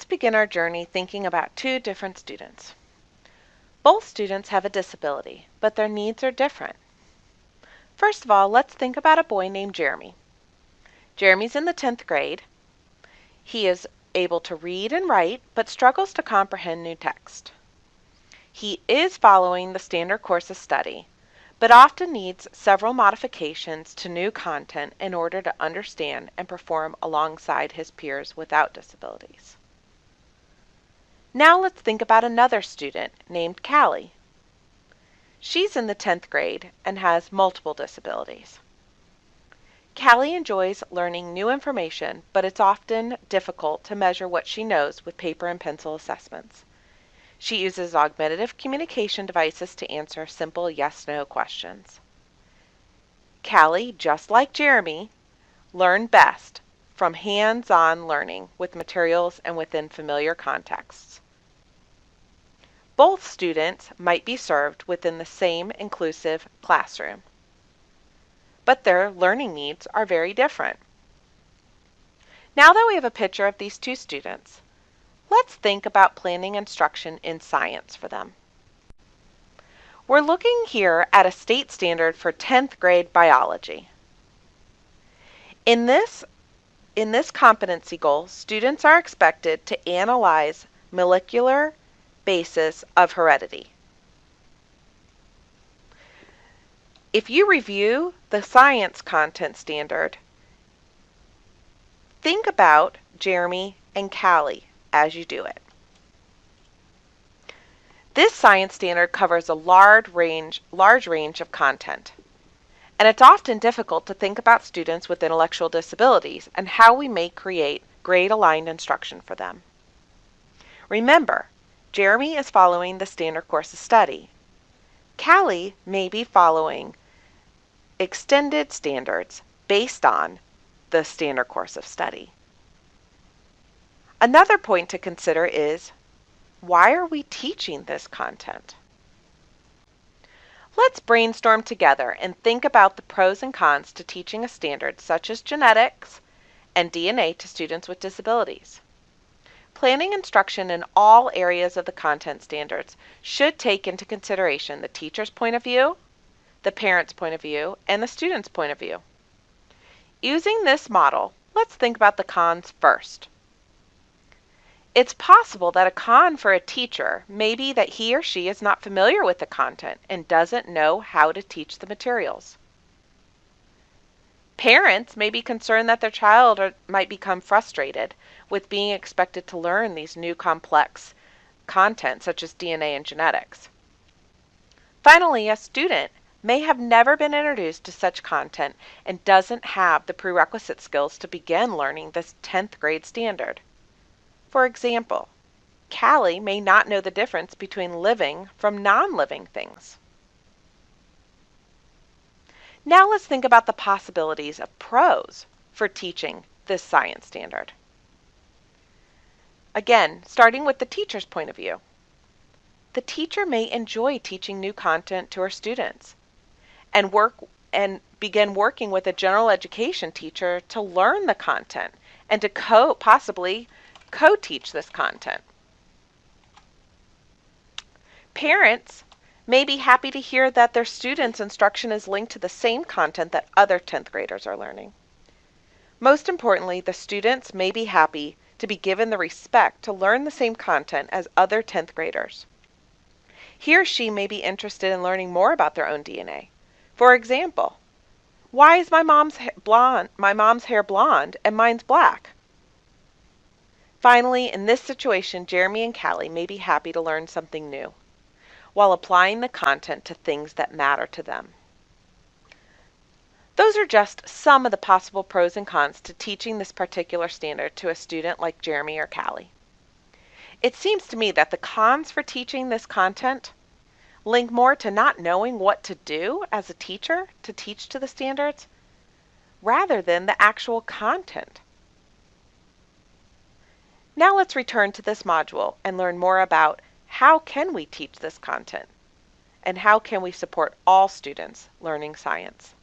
begin our journey thinking about two different students. Both students have a disability, but their needs are different. First of all, let's think about a boy named Jeremy. Jeremy's in the 10th grade. He is able to read and write, but struggles to comprehend new text. He is following the standard course of study, but often needs several modifications to new content in order to understand and perform alongside his peers without disabilities. Now let's think about another student named Callie. She's in the 10th grade and has multiple disabilities. Callie enjoys learning new information, but it's often difficult to measure what she knows with paper and pencil assessments. She uses augmentative communication devices to answer simple yes-no questions. Callie, just like Jeremy, learn best from hands-on learning with materials and within familiar contexts. Both students might be served within the same inclusive classroom, but their learning needs are very different. Now that we have a picture of these two students, let's think about planning instruction in science for them. We're looking here at a state standard for 10th grade biology. In this competency goal, students are expected to analyze molecular basis of heredity. If you review the science content standard, think about Jeremy and Callie as you do it. This science standard covers a large range of content, and it's often difficult to think about students with intellectual disabilities and how we may create grade-aligned instruction for them. Remember, Jeremy is following the standard course of study. Callie may be following extended standards based on the standard course of study. Another point to consider is, why are we teaching this content? Let's brainstorm together and think about the pros and cons to teaching a standard such as genetics and DNA to students with disabilities. Planning instruction in all areas of the content standards should take into consideration the teacher's point of view, the parent's point of view, and the student's point of view. Using this model, let's think about the cons first. It's possible that a con for a teacher may be that he or she is not familiar with the content and doesn't know how to teach the materials. Parents may be concerned that their child might become frustrated with being expected to learn these new complex content such as DNA and genetics. Finally, a student may have never been introduced to such content and doesn't have the prerequisite skills to begin learning this 10th grade standard. For example, Callie may not know the difference between living from non-living things. Now let's think about the possibilities of pros for teaching this science standard. Again, starting with the teacher's point of view. The teacher may enjoy teaching new content to her students and begin working with a general education teacher to learn the content and to possibly co-teach this content. Parents may be happy to hear that their students' instruction is linked to the same content that other 10th graders are learning. Most importantly, the students may be happy to be given the respect to learn the same content as other 10th graders. He or she may be interested in learning more about their own DNA. For example, why is my mom's hair blonde and mine's black? Finally, in this situation, Jeremy and Callie may be happy to learn something new while applying the content to things that matter to them. Those are just some of the possible pros and cons to teaching this particular standard to a student like Jeremy or Callie. It seems to me that the cons for teaching this content link more to not knowing what to do as a teacher to teach to the standards rather than the actual content. Now let's return to this module and learn more about how can we teach this content and how can we support all students learning science.